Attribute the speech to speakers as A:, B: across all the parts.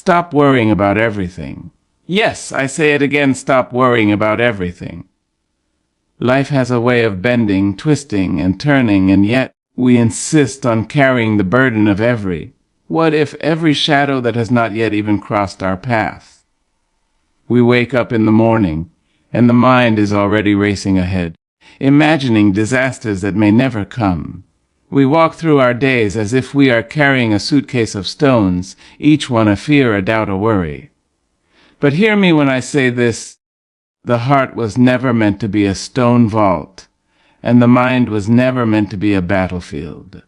A: Stop worrying about everything. Yes, I say it again, stop worrying about everything. Life has a way of bending, twisting, and turning, and yet we insist on carrying the burden of what if every shadow that has not yet even crossed our path. We wake up in the morning, and the mind is already racing ahead, imagining disasters that may never come. We walk through our days as if we are carrying a suitcase of stones, each one a fear, a doubt, a worry. But hear me when I say this: the heart was never meant to be a stone vault, and the mind was never meant to be a battlefield.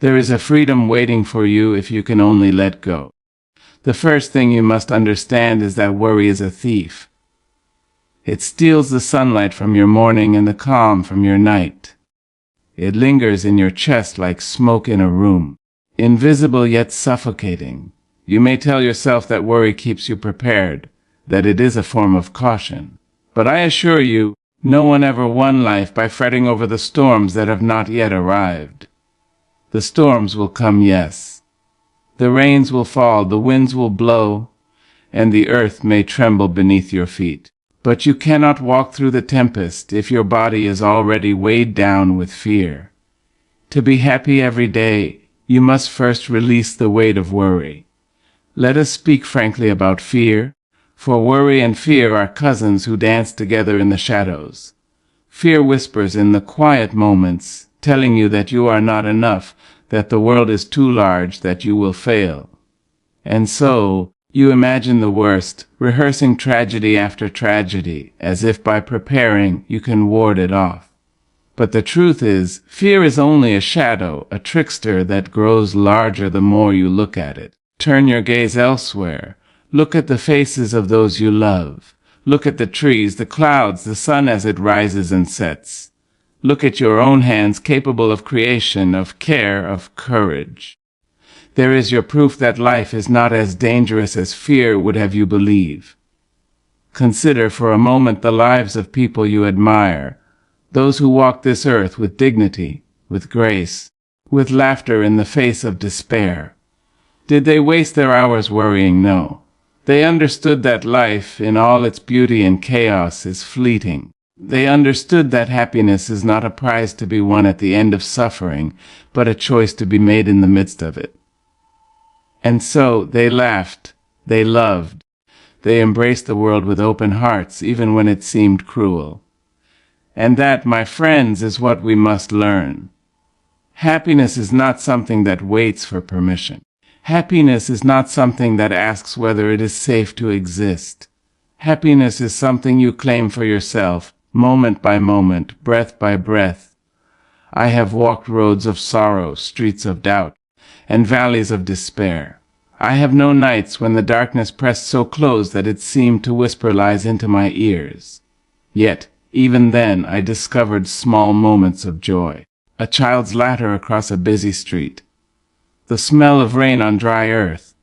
A: There is a freedom waiting for you if you can only let go. The first thing you must understand is that worry is a thief. It steals the sunlight from your morning and the calm from your night. It lingers in your chest like smoke in a room, invisible yet suffocating. You may tell yourself that worry keeps you prepared, that it is a form of caution. But I assure you, no one ever won life by fretting over the storms that have not yet arrived. The storms will come, yes. The rains will fall, the winds will blow, and the earth may tremble beneath your feet. But you cannot walk through the tempest if your body is already weighed down with fear. To be happy every day, you must first release the weight of worry. Let us speak frankly about fear, for worry and fear are cousins who dance together in the shadows. Fear whispers in the quiet moments, telling you that you are not enough, that the world is too large, that you will fail. And so, you imagine the worst, rehearsing tragedy after tragedy, as if by preparing you can ward it off. But the truth is, fear is only a shadow, a trickster that grows larger the more you look at it. Turn your gaze elsewhere. Look at the faces of those you love. Look at the trees, the clouds, the sun as it rises and sets. Look at your own hands capable of creation, of care, of courage. There is your proof that life is not as dangerous as fear would have you believe. Consider for a moment the lives of people you admire, those who walk this earth with dignity, with grace, with laughter in the face of despair. Did they waste their hours worrying? No. They understood that life, in all its beauty and chaos, is fleeting. They understood that happiness is not a prize to be won at the end of suffering, but a choice to be made in the midst of it. And so they laughed, they loved, they embraced the world with open hearts, even when it seemed cruel. And that, my friends, is what we must learn. Happiness is not something that waits for permission. Happiness is not something that asks whether it is safe to exist. Happiness is something you claim for yourself, moment by moment, breath by breath. I have walked roads of sorrow, streets of doubt, and valleys of despair. I have known nights when the darkness pressed so close that it seemed to whisper lies into my ears. Yet, even then, I discovered small moments of joy. A child's laughter across a busy street. The smell of rain on dry earth.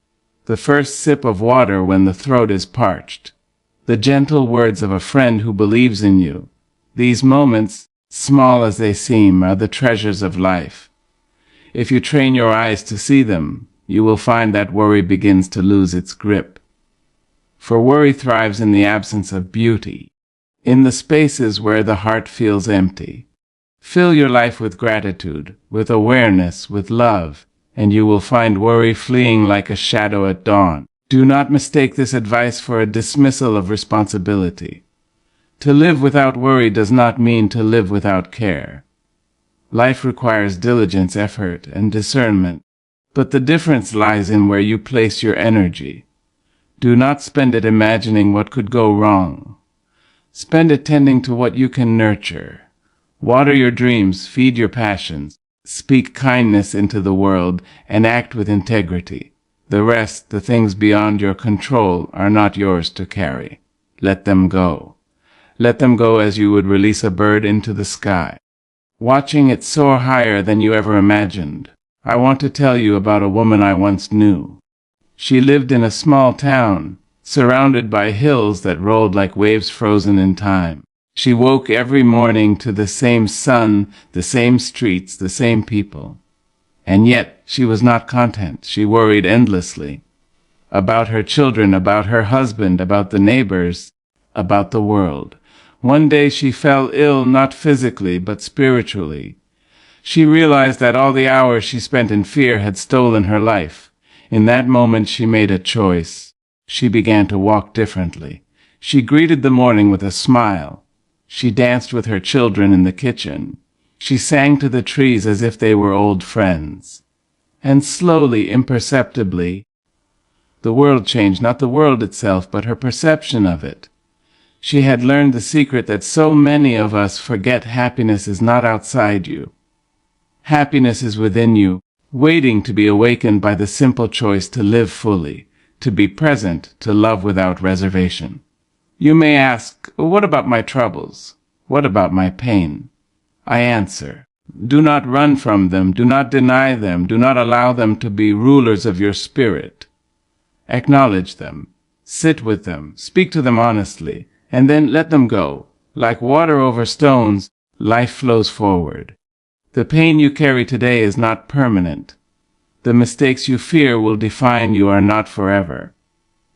A: The first sip of water when the throat is parched. The gentle words of a friend who believes in you. These moments, small as they seem, are the treasures of life. If you train your eyes to see them, you will find that worry begins to lose its grip. For worry thrives in the absence of beauty, in the spaces where the heart feels empty. Fill your life with gratitude, with awareness, with love, and you will find worry fleeing like a shadow at dawn. Do not mistake this advice for a dismissal of responsibility. To live without worry does not mean to live without care. Life requires diligence, effort, and discernment, but the difference lies in where you place your energy. Do not spend it imagining what could go wrong. Spend it tending to what you can nurture. Water your dreams, feed your passions, speak kindness into the world, and act with integrity. The rest, the things beyond your control, are not yours to carry. Let them go. Let them go as you would release a bird into the sky, watching it soar higher than you ever imagined. I want to tell you about a woman I once knew. She lived in a small town, surrounded by hills that rolled like waves frozen in time. She woke every morning to the same sun, the same streets, the same people. And yet, she was not content. She worried endlessly. about her children, about her husband, about the neighbors, about the world. One day she fell ill, not physically, but spiritually. She realized that all the hours she spent in fear had stolen her life. In that moment she made a choice. She began to walk differently. She greeted the morning with a smile. She danced with her children in the kitchen. She sang to the trees as if they were old friends. And slowly, imperceptibly, the world changed, not the world itself, but her perception of it. She had learned the secret that so many of us forget: happiness is not outside you. Happiness is within you, waiting to be awakened by the simple choice to live fully, to be present, to love without reservation. You may ask, what about my troubles? What about my pain? I answer, do not run from them, do not deny them, do not allow them to be rulers of your spirit. Acknowledge them, sit with them, speak to them honestly, and then let them go. Like water over stones, life flows forward. The pain you carry today is not permanent. The mistakes you fear will define you are not forever.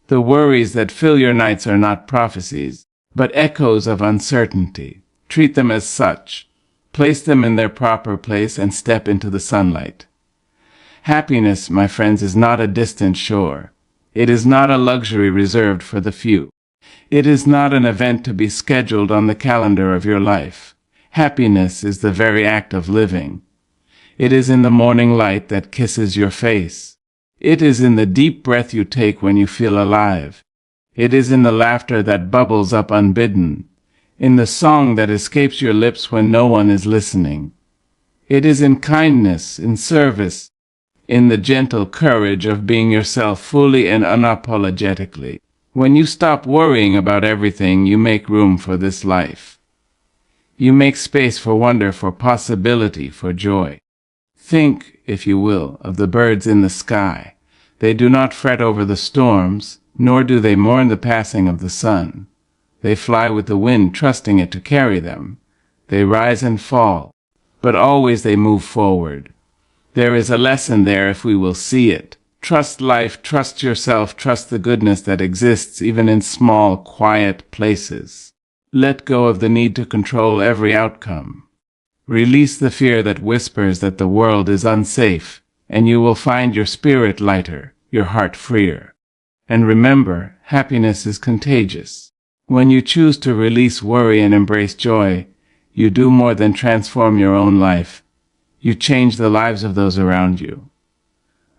A: The worries that fill your nights are not prophecies, but echoes of uncertainty. Treat them as such. Place them in their proper place and step into the sunlight. Happiness, my friends, is not a distant shore. It is not a luxury reserved for the few. It is not an event to be scheduled on the calendar of your life. Happiness is the very act of living. It is in the morning light that kisses your face. It is in the deep breath you take when you feel alive. It is in the laughter that bubbles up unbidden, in the song that escapes your lips when no one is listening. It is in kindness, in service, in the gentle courage of being yourself fully and unapologetically. When you stop worrying about everything, you make room for this life. You make space for wonder, for possibility, for joy. Think, if you will, of the birds in the sky. They do not fret over the storms, nor do they mourn the passing of the sun. They fly with the wind, trusting it to carry them. They rise and fall, but always they move forward. There is a lesson there if we will see it. Trust life, trust yourself, trust the goodness that exists even in small, quiet places. Let go of the need to control every outcome. Release the fear that whispers that the world is unsafe, and you will find your spirit lighter, your heart freer. And remember, happiness is contagious. When you choose to release worry and embrace joy, you do more than transform your own life. You change the lives of those around you.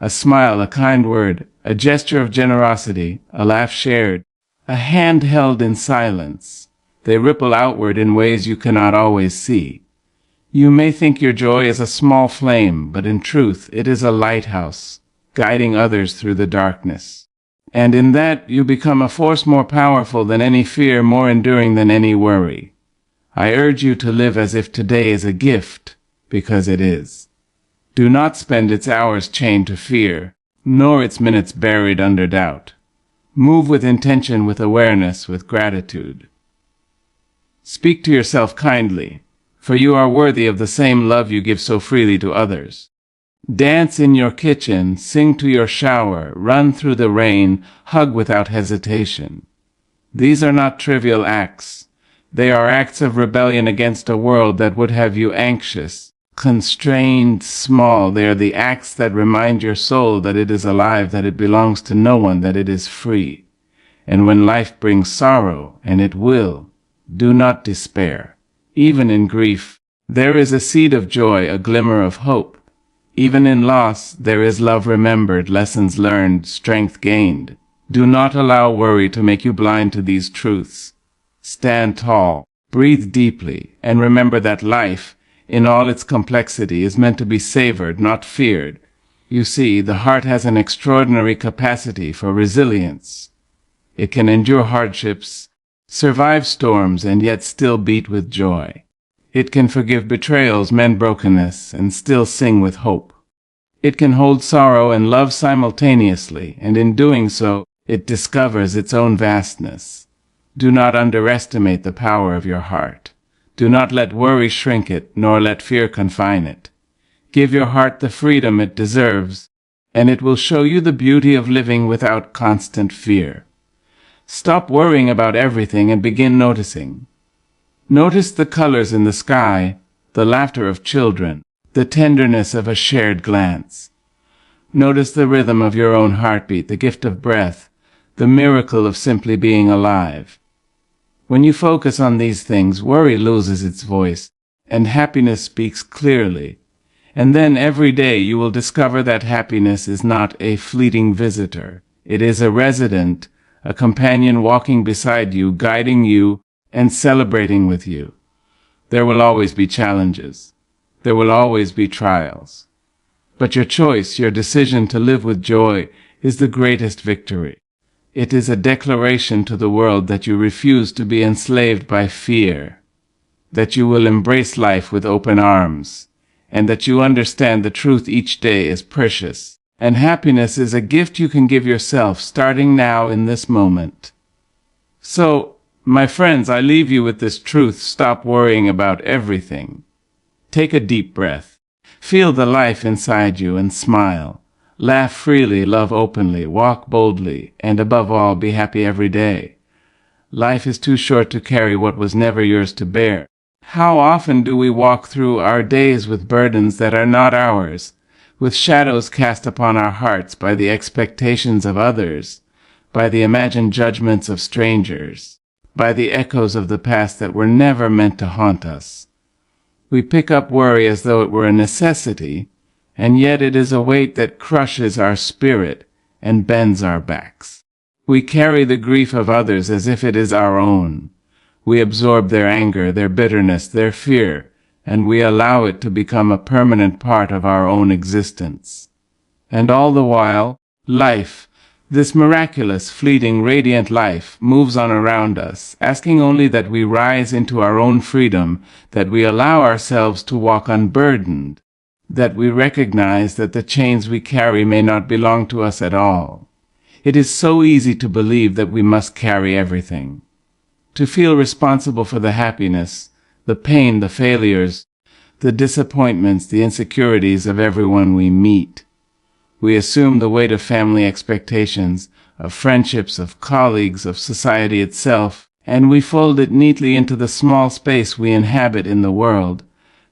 A: A smile, a kind word, a gesture of generosity, a laugh shared, a hand held in silence. They ripple outward in ways you cannot always see. You may think your joy is a small flame, but in truth it is a lighthouse, guiding others through the darkness. And in that you become a force more powerful than any fear, more enduring than any worry. I urge you to live as if today is a gift, because it is. Do not spend its hours chained to fear, nor its minutes buried under doubt. Move with intention, with awareness, with gratitude. Speak to yourself kindly, for you are worthy of the same love you give so freely to others. Dance in your kitchen, sing to your shower, run through the rain, hug without hesitation. These are not trivial acts. They are acts of rebellion against a world that would have you anxious, constrained, small. They are the acts that remind your soul that it is alive, that it belongs to no one, that it is free. And when life brings sorrow, and it will, do not despair. Even in grief, there is a seed of joy, a glimmer of hope. Even in loss, there is love remembered, lessons learned, strength gained. Do not allow worry to make you blind to these truths. Stand tall, breathe deeply, and remember that life, in all its complexity, is meant to be savored, not feared. You see, the heart has an extraordinary capacity for resilience. It can endure hardships, survive storms, and yet still beat with joy. It can forgive betrayals, mend brokenness, and still sing with hope. It can hold sorrow and love simultaneously, and in doing so, it discovers its own vastness. Do not underestimate the power of your heart. Do not let worry shrink it, nor let fear confine it. Give your heart the freedom it deserves, and it will show you the beauty of living without constant fear. Stop worrying about everything and begin noticing. Notice the colors in the sky, the laughter of children, the tenderness of a shared glance. Notice the rhythm of your own heartbeat, the gift of breath, the miracle of simply being alive. When you focus on these things, worry loses its voice, and happiness speaks clearly. And then every day you will discover that happiness is not a fleeting visitor. It is a resident, a companion walking beside you, guiding you, and celebrating with you. There will always be challenges. There will always be trials. But your choice, your decision to live with joy, is the greatest victory. It is a declaration to the world that you refuse to be enslaved by fear, that you will embrace life with open arms, and that you understand the truth each day is precious, and happiness is a gift you can give yourself starting now in this moment. So, my friends, I leave you with this truth: stop worrying about everything. Take a deep breath. Feel the life inside you and smile. Laugh freely, love openly, walk boldly, and above all, be happy every day. Life is too short to carry what was never yours to bear. How often do we walk through our days with burdens that are not ours, with shadows cast upon our hearts by the expectations of others, by the imagined judgments of strangers, by the echoes of the past that were never meant to haunt us. We pick up worry as though it were a necessity, and yet it is a weight that crushes our spirit and bends our backs. We carry the grief of others as if it is our own. We absorb their anger, their bitterness, their fear, and we allow it to become a permanent part of our own existence. And all the while, life, this miraculous, fleeting, radiant life, moves on around us, asking only that we rise into our own freedom, that we allow ourselves to walk unburdened, that we recognize that the chains we carry may not belong to us at all. It is so easy to believe that we must carry everything, to feel responsible for the happiness, the pain, the failures, the disappointments, the insecurities of everyone we meet. We assume the weight of family expectations, of friendships, of colleagues, of society itself, and we fold it neatly into the small space we inhabit in the world,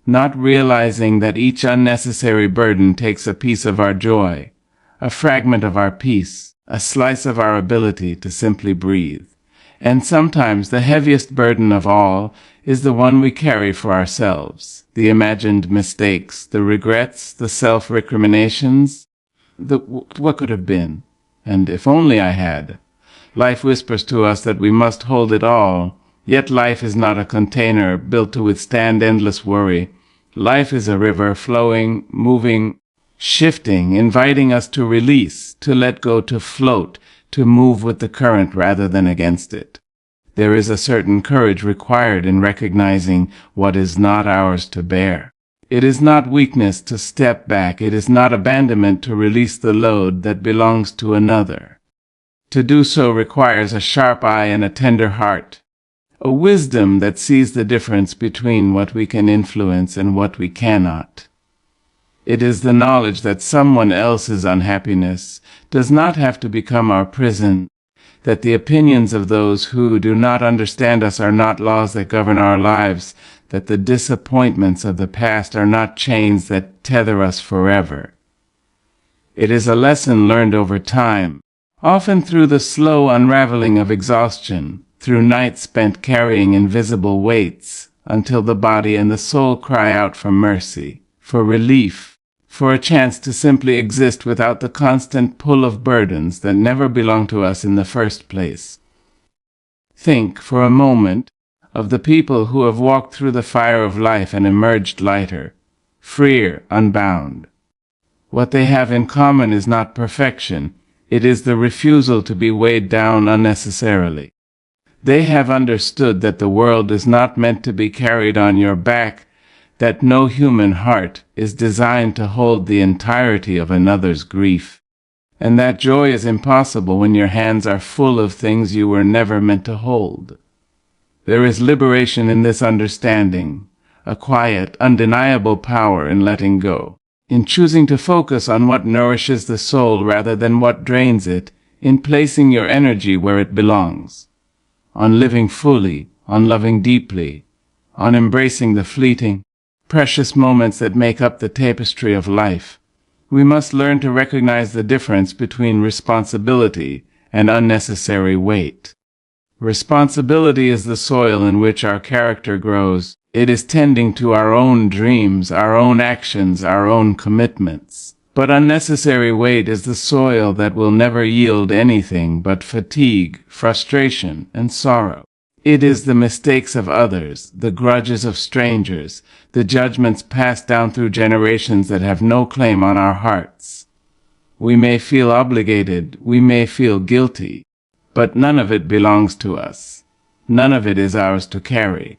A: not realizing that each unnecessary burden takes a piece of our joy, a fragment of our peace, a slice of our ability to simply breathe. And sometimes the heaviest burden of all is the one we carry for ourselves, the imagined mistakes, the regrets, the self-recriminations, the what could have been, and if only I had. Life whispers to us that we must hold it all, yet life is not a container built to withstand endless worry. Life is a river flowing, moving, shifting, inviting us to release, to let go, to float, to move with the current rather than against it. There is a certain courage required in recognizing what is not ours to bear. It is not weakness to step back. It is not abandonment to release the load that belongs to another. To do so requires a sharp eye and a tender heart, a wisdom that sees the difference between what we can influence and what we cannot. It is the knowledge that someone else's unhappiness does not have to become our prison, that the opinions of those who do not understand us are not laws that govern our lives, that the disappointments of the past are not chains that tether us forever. It is a lesson learned over time, often through the slow unraveling of exhaustion, through nights spent carrying invisible weights, until the body and the soul cry out for mercy, for relief, for a chance to simply exist without the constant pull of burdens that never belonged to us in the first place. Think, for a moment, of the people who have walked through the fire of life and emerged lighter, freer, unbound. What they have in common is not perfection, it is the refusal to be weighed down unnecessarily. They have understood that the world is not meant to be carried on your back, that no human heart is designed to hold the entirety of another's grief, and that joy is impossible when your hands are full of things you were never meant to hold. There is liberation in this understanding, a quiet, undeniable power in letting go. in choosing to focus on what nourishes the soul rather than what drains it, in placing your energy where it belongs, on living fully, on loving deeply, on embracing the fleeting, precious moments that make up the tapestry of life. We must learn to recognize the difference between responsibility and unnecessary weight. Responsibility is the soil in which our character grows. It is tending to our own dreams, our own actions, our own commitments. But unnecessary weight is the soil that will never yield anything but fatigue, frustration, and sorrow. It is the mistakes of others, the grudges of strangers, the judgments passed down through generations that have no claim on our hearts. We may feel obligated, we may feel guilty, but none of it belongs to us. None of it is ours to carry.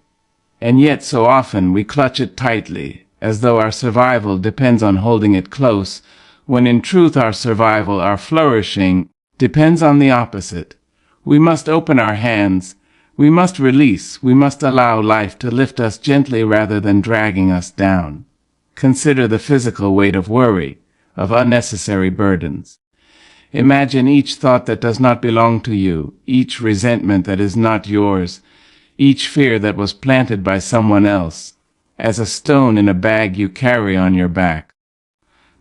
A: And yet so often we clutch it tightly, as though our survival depends on holding it close, when in truth our survival, our flourishing, depends on the opposite. We must open our hands. We must release, we must allow life to lift us gently rather than dragging us down. Consider the physical weight of worry, of unnecessary burdens. Imagine each thought that does not belong to you, each resentment that is not yours, each fear that was planted by someone else, as a stone in a bag you carry on your back.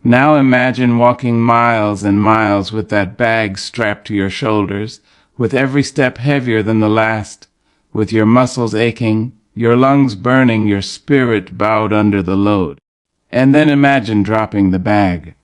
A: Now imagine walking miles and miles with that bag strapped to your shoulders, with every step heavier than the last, with your muscles aching, your lungs burning, your spirit bowed under the load. And then imagine dropping the bag.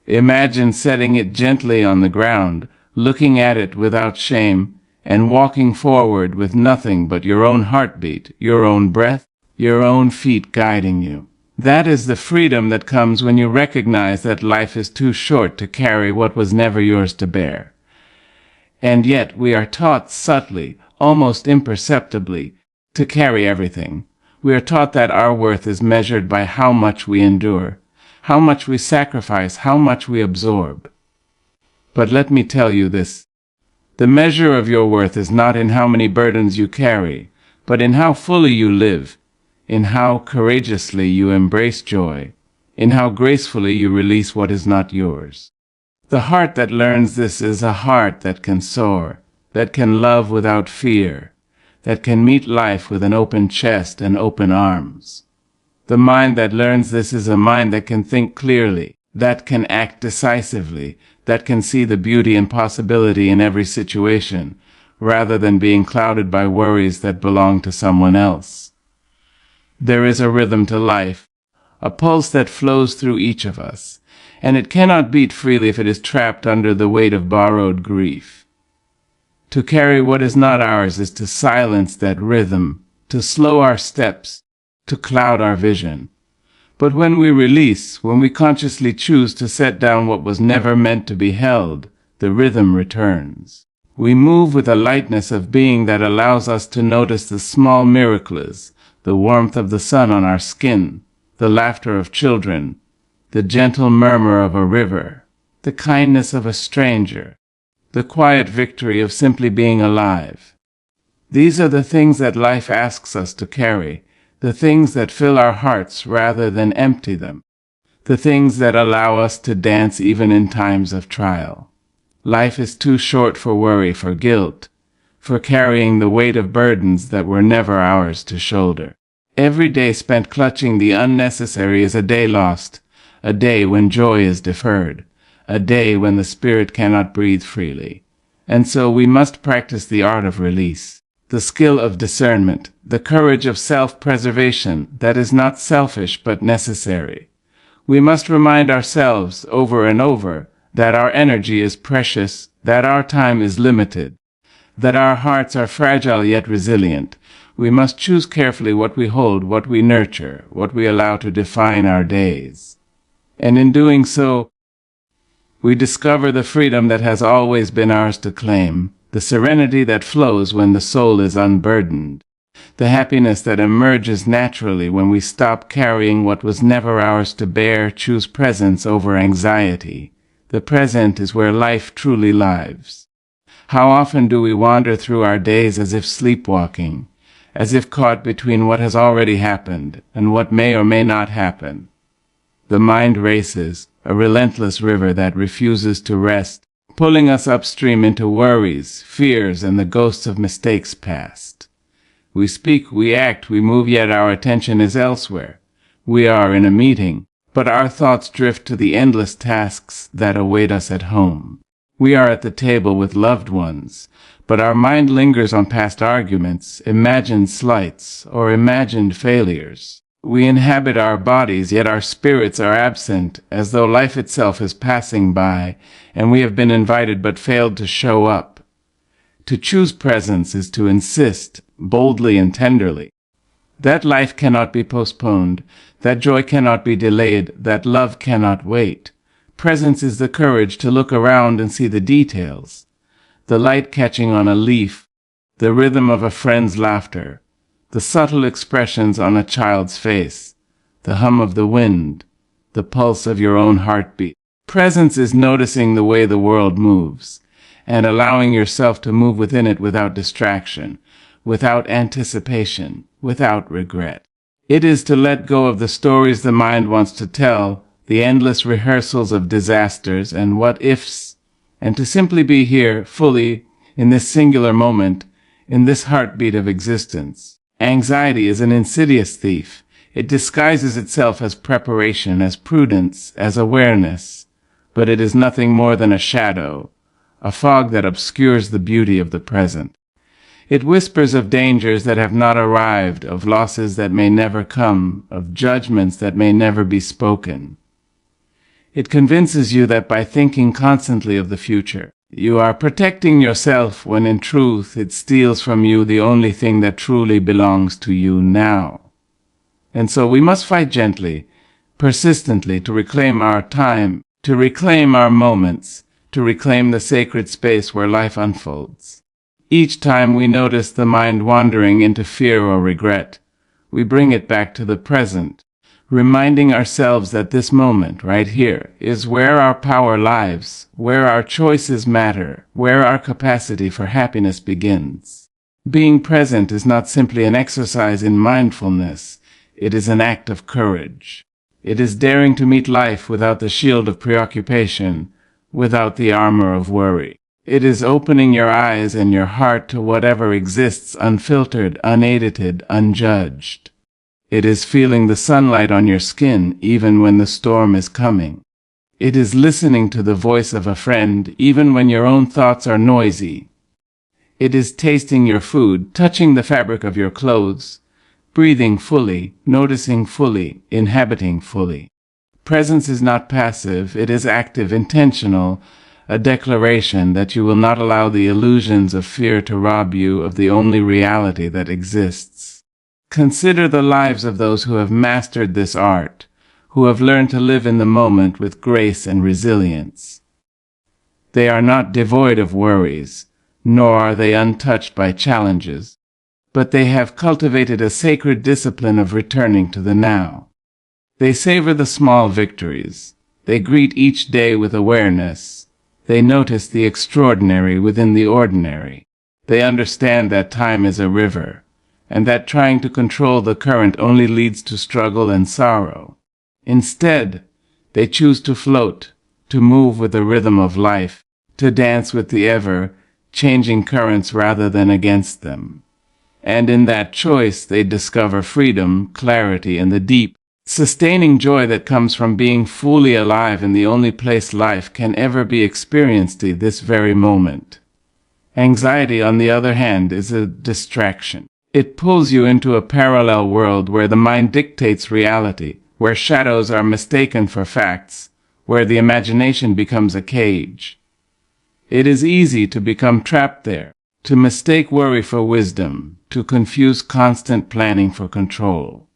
A: Imagine setting it gently on the ground, looking at it without shame, and walking forward with nothing but your own heartbeat, your own breath, your own feet guiding you. That is the freedom that comes when you recognize that life is too short to carry what was never yours to bear. And yet we are taught subtly, almost imperceptibly, to carry everything. We are taught that our worth is measured by how much we endure, how much we sacrifice, how much we absorb. But let me tell you this. The measure of your worth is not in how many burdens you carry, but in how fully you live, in how courageously you embrace joy, in how gracefully you release what is not yours. The heart that learns this is a heart that can soar, that can love without fear, that can meet life with an open chest and open arms. The mind that learns this is a mind that can think clearly, that can act decisively, that can see the beauty and possibility in every situation, rather than being clouded by worries that belong to someone else. There is a rhythm to life, a pulse that flows through each of us, and it cannot beat freely if it is trapped under the weight of borrowed grief. To carry what is not ours is to silence that rhythm, to slow our steps, to cloud our vision. But when we release, when we consciously choose to set down what was never meant to be held, the rhythm returns. We move with a lightness of being that allows us to notice the small miracles, the warmth of the sun on our skin, the laughter of children, the gentle murmur of a river, the kindness of a stranger, the quiet victory of simply being alive. These are the things that life asks us to carry, the things that fill our hearts rather than empty them, the things that allow us to dance even in times of trial. Life is too short for worry, for guilt, for carrying the weight of burdens that were never ours to shoulder. Every day spent clutching the unnecessary is a day lost, a day when joy is deferred, a day when the spirit cannot breathe freely. And so we must practice the art of release, the skill of discernment, the courage of self-preservation that is not selfish but necessary. We must remind ourselves over and over that our energy is precious, that our time is limited, that our hearts are fragile yet resilient. We must choose carefully what we hold, what we nurture, what we allow to define our days. And in doing so, we discover the freedom that has always been ours to claim, the serenity that flows when the soul is unburdened, the happiness that emerges naturally when we stop carrying what was never ours to bear, choose presence over anxiety. The present is where life truly lives. How often do we wander through our days as if sleepwalking, as if caught between what has already happened and what may or may not happen? The mind races, a relentless river that refuses to rest, pulling us upstream into worries, fears, and the ghosts of mistakes past. We speak, we act, we move, yet our attention is elsewhere. We are in a meeting, but our thoughts drift to the endless tasks that await us at home. We are at the table with loved ones, but our mind lingers on past arguments, imagined slights, or imagined failures. We inhabit our bodies, yet our spirits are absent, as though life itself is passing by, and we have been invited but failed to show up. To choose presence is to insist, boldly and tenderly, that life cannot be postponed, that joy cannot be delayed, that love cannot wait. Presence is the courage to look around and see the details, the light catching on a leaf, the rhythm of a friend's laughter, the subtle expressions on a child's face, the hum of the wind, the pulse of your own heartbeat. Presence is noticing the way the world moves, and allowing yourself to move within it without distraction, without anticipation, without regret. It is to let go of the stories the mind wants to tell, the endless rehearsals of disasters and what-ifs, and to simply be here, fully, in this singular moment, in this heartbeat of existence. Anxiety is an insidious thief. It disguises itself as preparation, as prudence, as awareness, but it is nothing more than a shadow, a fog that obscures the beauty of the present. It whispers of dangers that have not arrived, of losses that may never come, of judgments that may never be spoken. It convinces you that by thinking constantly of the future, you are protecting yourself when in truth it steals from you the only thing that truly belongs to you now. And so we must fight gently, persistently to reclaim our time, to reclaim our moments, to reclaim the sacred space where life unfolds. Each time we notice the mind wandering into fear or regret, we bring it back to the present, reminding ourselves that this moment, right here, is where our power lies, where our choices matter, where our capacity for happiness begins. Being present is not simply an exercise in mindfulness, it is an act of courage. It is daring to meet life without the shield of preoccupation, without the armor of worry. It is opening your eyes and your heart to whatever exists unfiltered, unedited, unjudged. It is feeling the sunlight on your skin even when the storm is coming. It is listening to the voice of a friend even when your own thoughts are noisy. It is tasting your food, touching the fabric of your clothes, breathing fully, noticing fully, inhabiting fully. Presence is not passive, it is active, intentional, a declaration that you will not allow the illusions of fear to rob you of the only reality that exists. Consider the lives of those who have mastered this art, who have learned to live in the moment with grace and resilience. They are not devoid of worries, nor are they untouched by challenges, but they have cultivated a sacred discipline of returning to the now. They savor the small victories. They greet each day with awareness. They notice the extraordinary within the ordinary. They understand that time is a river, and that trying to control the current only leads to struggle and sorrow. Instead, they choose to float, to move with the rhythm of life, to dance with the ever-changing currents rather than against them. And in that choice, they discover freedom, clarity, and the deep, sustaining joy that comes from being fully alive in the only place life can ever be experienced in this very moment. Anxiety, on the other hand, is a distraction. It pulls you into a parallel world where the mind dictates reality, where shadows are mistaken for facts, where the imagination becomes a cage. It is easy to become trapped there, to mistake worry for wisdom, to confuse constant planning for control.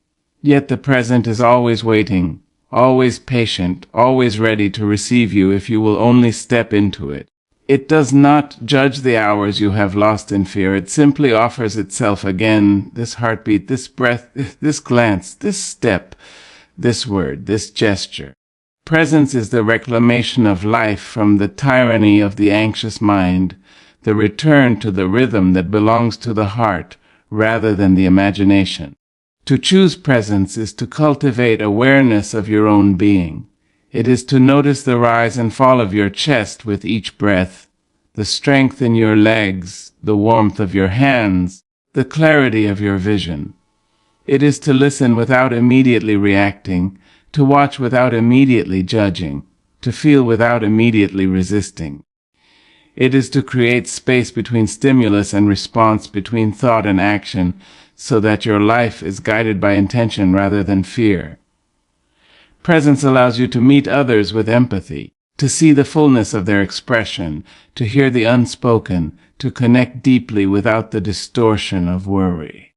A: Yet the present is always waiting, always patient, always ready to receive you if you will only step into it. It does not judge the hours you have lost in fear. It simply offers itself again, this heartbeat, this breath, this glance, this step, this word, this gesture. Presence is the reclamation of life from the tyranny of the anxious mind, the return to the rhythm that belongs to the heart rather than the imagination. To choose presence is to cultivate awareness of your own being. It is to notice the rise and fall of your chest with each breath, the strength in your legs, the warmth of your hands, the clarity of your vision. It is to listen without immediately reacting, to watch without immediately judging, to feel without immediately resisting. It is to create space between stimulus and response, between thought and action, so that your life is guided by intention rather than fear. Presence allows you to meet others with empathy, to see the fullness of their expression, to hear the unspoken, to connect deeply without the distortion of worry.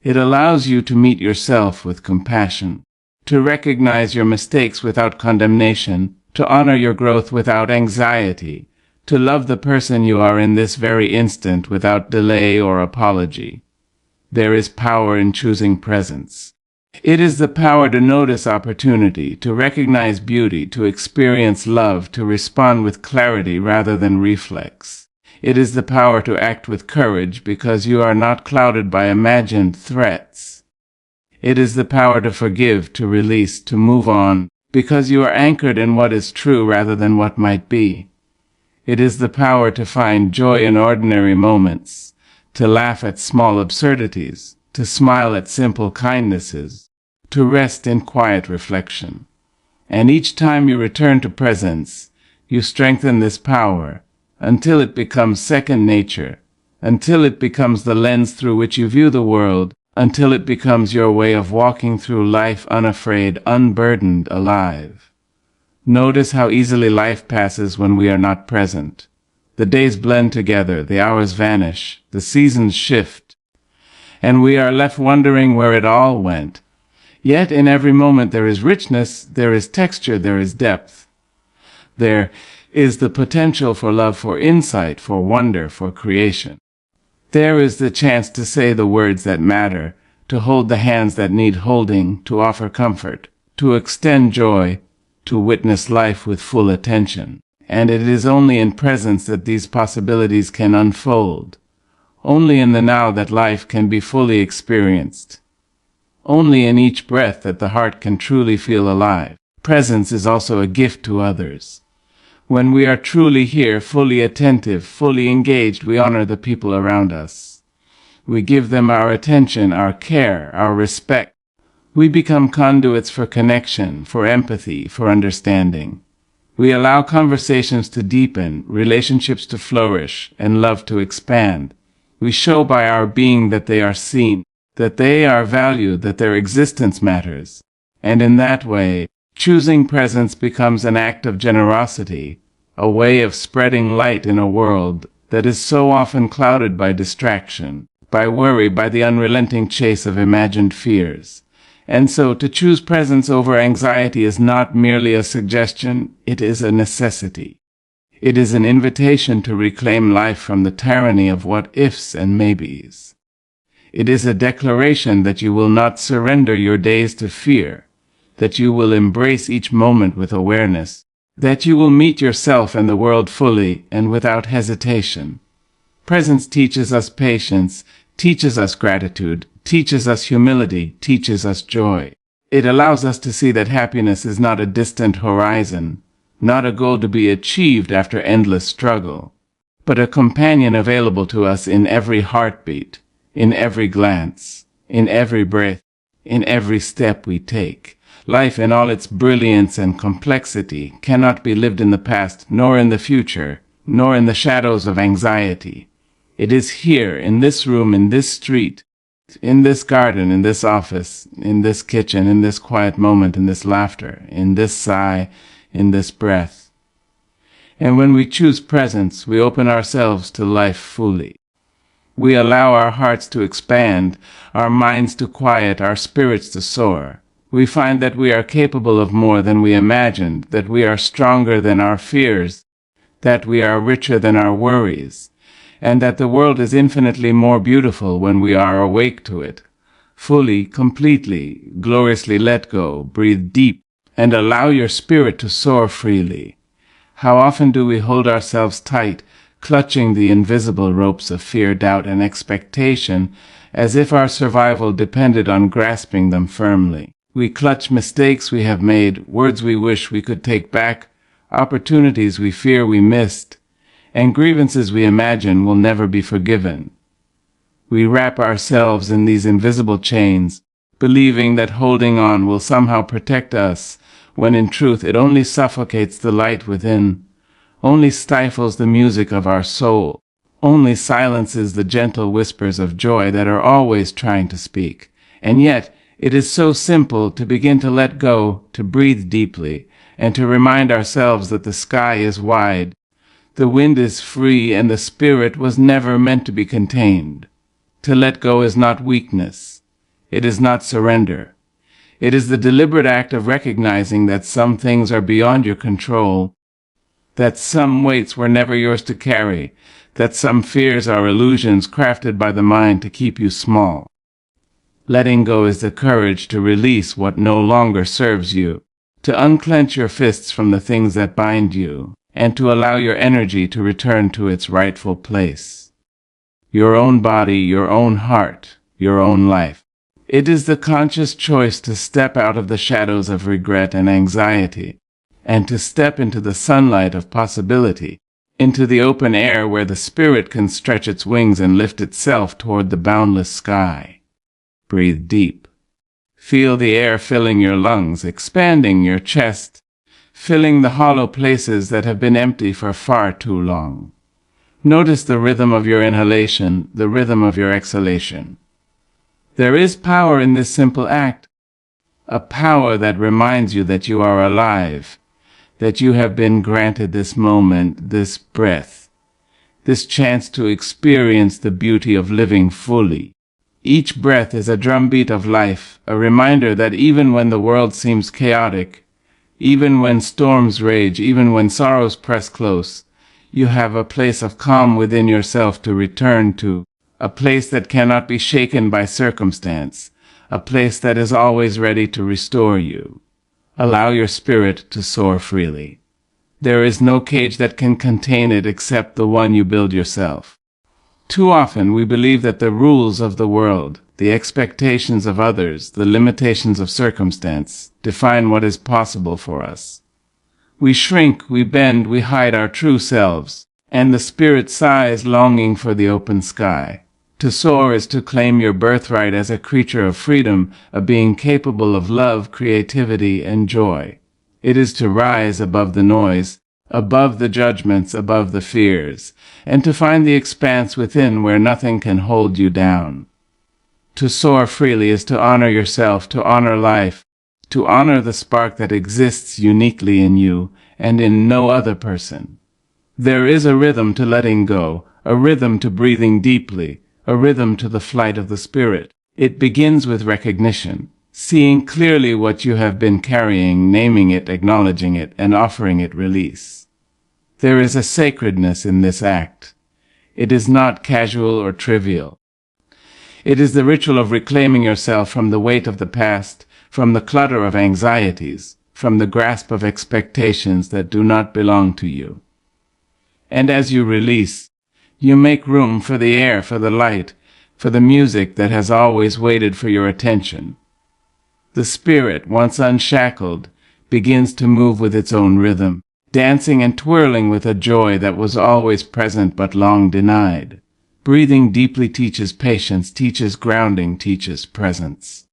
A: It allows you to meet yourself with compassion, to recognize your mistakes without condemnation, to honor your growth without anxiety, to love the person you are in this very instant without delay or apology. There is power in choosing presence. It is the power to notice opportunity, to recognize beauty, to experience love, to respond with clarity rather than reflex. It is the power to act with courage because you are not clouded by imagined threats. It is the power to forgive, to release, to move on, because you are anchored in what is true rather than what might be. It is the power to find joy in ordinary moments, to laugh at small absurdities, to smile at simple kindnesses, to rest in quiet reflection. And each time you return to presence, you strengthen this power until it becomes second nature, until it becomes the lens through which you view the world, until it becomes your way of walking through life unafraid, unburdened, alive. Notice how easily life passes when we are not present. The days blend together, the hours vanish, the seasons shift, and we are left wondering where it all went. Yet in every moment there is richness, there is texture, there is depth. There is the potential for love, for insight, for wonder, for creation. There is the chance to say the words that matter, to hold the hands that need holding, to offer comfort, to extend joy, to witness life with full attention. And it is only in presence that these possibilities can unfold. Only in the now that life can be fully experienced. Only in each breath that the heart can truly feel alive. Presence is also a gift to others. When we are truly here, fully attentive, fully engaged, we honor the people around us. We give them our attention, our care, our respect. We become conduits for connection, for empathy, for understanding. We allow conversations to deepen, relationships to flourish, and love to expand. We show by our being that they are seen, that they are valued, that their existence matters. And in that way, choosing presence becomes an act of generosity, a way of spreading light in a world that is so often clouded by distraction, by worry, by the unrelenting chase of imagined fears. And so to choose presence over anxiety is not merely a suggestion, it is a necessity. It is an invitation to reclaim life from the tyranny of what-ifs and maybes. It is a declaration that you will not surrender your days to fear, that you will embrace each moment with awareness, that you will meet yourself and the world fully and without hesitation. Presence teaches us patience, teaches us gratitude, teaches us humility, teaches us joy. It allows us to see that happiness is not a distant horizon, not a goal to be achieved after endless struggle, but a companion available to us in every heartbeat, in every glance, in every breath, in every step we take. Life in all its brilliance and complexity cannot be lived in the past, nor in the future, nor in the shadows of anxiety. It is here, in this room, in this street, in this garden, in this office, in this kitchen, in this quiet moment, in this laughter, in this sigh, in this breath. And when we choose presence, we open ourselves to life fully. We allow our hearts to expand, our minds to quiet, our spirits to soar. We find that we are capable of more than we imagined, that we are stronger than our fears, that we are richer than our worries, and that the world is infinitely more beautiful when we are awake to it. Fully, completely, gloriously let go, breathe deep, and allow your spirit to soar freely. How often do we hold ourselves tight, clutching the invisible ropes of fear, doubt, and expectation, as if our survival depended on grasping them firmly. We clutch mistakes we have made, words we wish we could take back, opportunities we fear we missed, and grievances we imagine will never be forgiven. We wrap ourselves in these invisible chains, believing that holding on will somehow protect us, when in truth it only suffocates the light within, only stifles the music of our soul, only silences the gentle whispers of joy that are always trying to speak. And yet, it is so simple to begin to let go, to breathe deeply, and to remind ourselves that the sky is wide, the wind is free, and the spirit was never meant to be contained. To let go is not weakness. It is not surrender. It is the deliberate act of recognizing that some things are beyond your control, that some weights were never yours to carry, that some fears are illusions crafted by the mind to keep you small. Letting go is the courage to release what no longer serves you, to unclench your fists from the things that bind you, and to allow your energy to return to its rightful place. Your own body, your own heart, your own life. It is the conscious choice to step out of the shadows of regret and anxiety, and to step into the sunlight of possibility, into the open air where the spirit can stretch its wings and lift itself toward the boundless sky. Breathe deep. Feel the air filling your lungs, expanding your chest, filling the hollow places that have been empty for far too long. Notice the rhythm of your inhalation, the rhythm of your exhalation. There is power in this simple act, a power that reminds you that you are alive, that you have been granted this moment, this breath, this chance to experience the beauty of living fully. Each breath is a drumbeat of life, a reminder that even when the world seems chaotic, even when storms rage, even when sorrows press close, you have a place of calm within yourself to return to, a place that cannot be shaken by circumstance, a place that is always ready to restore you. Allow your spirit to soar freely. There is no cage that can contain it except the one you build yourself. Too often we believe that the rules of the world, the expectations of others, the limitations of circumstance, define what is possible for us. We shrink, we bend, we hide our true selves, and the spirit sighs, longing for the open sky. To soar is to claim your birthright as a creature of freedom, a being capable of love, creativity, and joy. It is to rise above the noise, above the judgments, above the fears, and to find the expanse within where nothing can hold you down. To soar freely is to honor yourself, to honor life, to honor the spark that exists uniquely in you and in no other person. There is a rhythm to letting go, a rhythm to breathing deeply, a rhythm to the flight of the spirit. It begins with recognition, seeing clearly what you have been carrying, naming it, acknowledging it, and offering it release. There is a sacredness in this act. It is not casual or trivial. It is the ritual of reclaiming yourself from the weight of the past, from the clutter of anxieties, from the grasp of expectations that do not belong to you. And as you release, you make room for the air, for the light, for the music that has always waited for your attention. The spirit, once unshackled, begins to move with its own rhythm, dancing and twirling with a joy that was always present but long denied. Breathing deeply teaches patience, teaches grounding, teaches presence.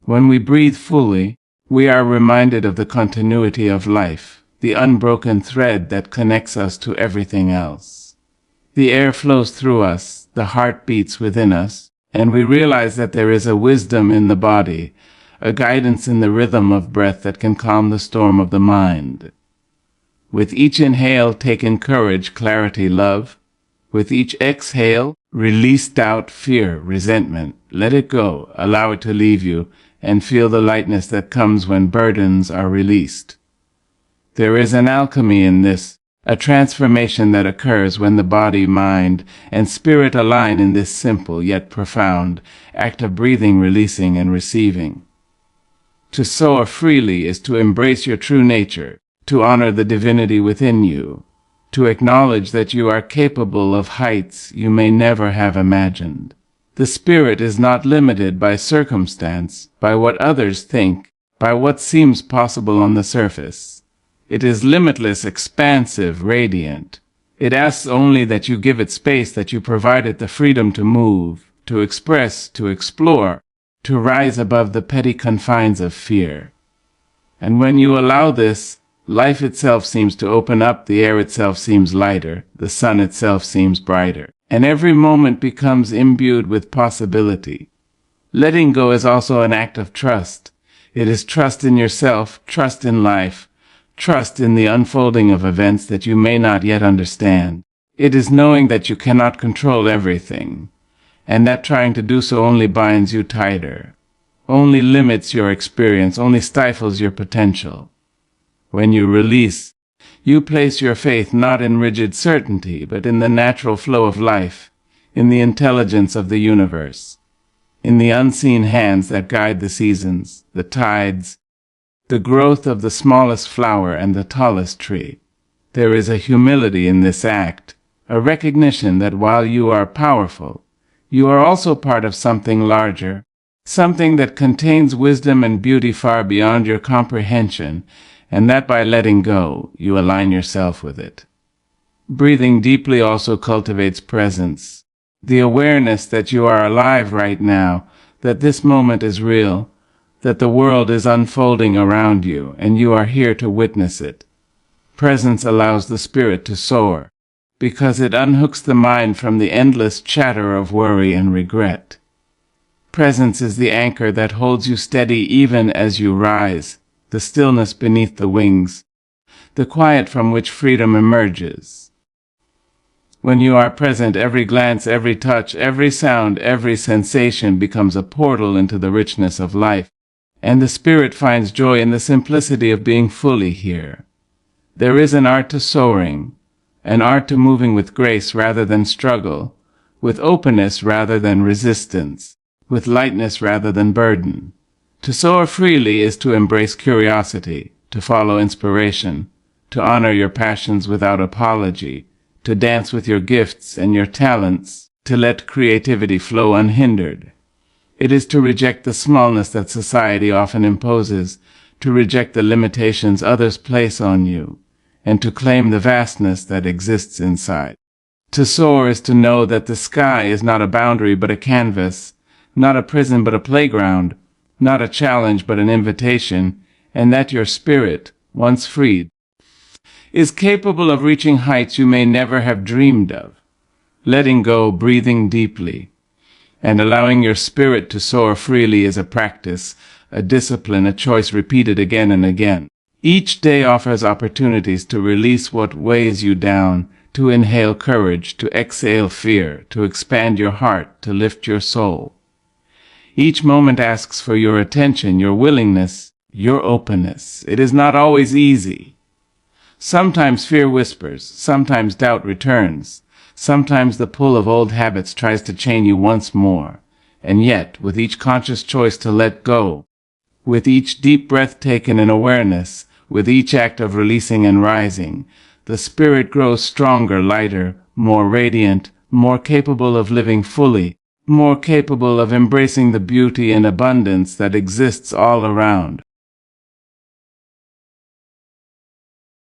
A: When we breathe fully, we are reminded of the continuity of life, the unbroken thread that connects us to everything else. The air flows through us, the heart beats within us, and we realize that there is a wisdom in the body, a guidance in the rhythm of breath that can calm the storm of the mind. With each inhale, take in courage, clarity, love. With each exhale, release doubt, fear, resentment. Let it go, allow it to leave you, and feel the lightness that comes when burdens are released. There is an alchemy in this, a transformation that occurs when the body, mind, and spirit align in this simple yet profound act of breathing, releasing, and receiving. To soar freely is to embrace your true nature, to honor the divinity within you, to acknowledge that you are capable of heights you may never have imagined. The spirit is not limited by circumstance, by what others think, by what seems possible on the surface. It is limitless, expansive, radiant. It asks only that you give it space, that you provide it the freedom to move, to express, to explore, to rise above the petty confines of fear. And when you allow this, life itself seems to open up, the air itself seems lighter, the sun itself seems brighter, and every moment becomes imbued with possibility. Letting go is also an act of trust. It is trust in yourself, trust in life, trust in the unfolding of events that you may not yet understand. It is knowing that you cannot control everything, and that trying to do so only binds you tighter, only limits your experience, only stifles your potential. When you release, you place your faith not in rigid certainty, but in the natural flow of life, in the intelligence of the universe, in the unseen hands that guide the seasons, the tides, the growth of the smallest flower and the tallest tree. There is a humility in this act, a recognition that while you are powerful, you are also part of something larger, something that contains wisdom and beauty far beyond your comprehension, and that by letting go, you align yourself with it. Breathing deeply also cultivates presence, the awareness that you are alive right now, that this moment is real, that the world is unfolding around you, and you are here to witness it. Presence allows the spirit to soar, because it unhooks the mind from the endless chatter of worry and regret. Presence is the anchor that holds you steady even as you rise, the stillness beneath the wings, the quiet from which freedom emerges. When you are present, every glance, every touch, every sound, every sensation becomes a portal into the richness of life, and the spirit finds joy in the simplicity of being fully here. There is an art to soaring, an art to moving with grace rather than struggle, with openness rather than resistance, with lightness rather than burden. To soar freely is to embrace curiosity, to follow inspiration, to honor your passions without apology, to dance with your gifts and your talents, to let creativity flow unhindered. It is to reject the smallness that society often imposes, to reject the limitations others place on you, and to claim the vastness that exists inside. To soar is to know that the sky is not a boundary but a canvas, not a prison but a playground, not a challenge but an invitation, and that your spirit, once freed, is capable of reaching heights you may never have dreamed of. Letting go, breathing deeply, and allowing your spirit to soar freely is a practice, a discipline, a choice repeated again and again. Each day offers opportunities to release what weighs you down, to inhale courage, to exhale fear, to expand your heart, to lift your soul. Each moment asks for your attention, your willingness, your openness. It is not always easy. Sometimes fear whispers, sometimes doubt returns, sometimes the pull of old habits tries to chain you once more. And yet, with each conscious choice to let go, with each deep breath taken in awareness, with each act of releasing and rising, the spirit grows stronger, lighter, more radiant, more capable of living fully, more capable of embracing the beauty and abundance that exists all around.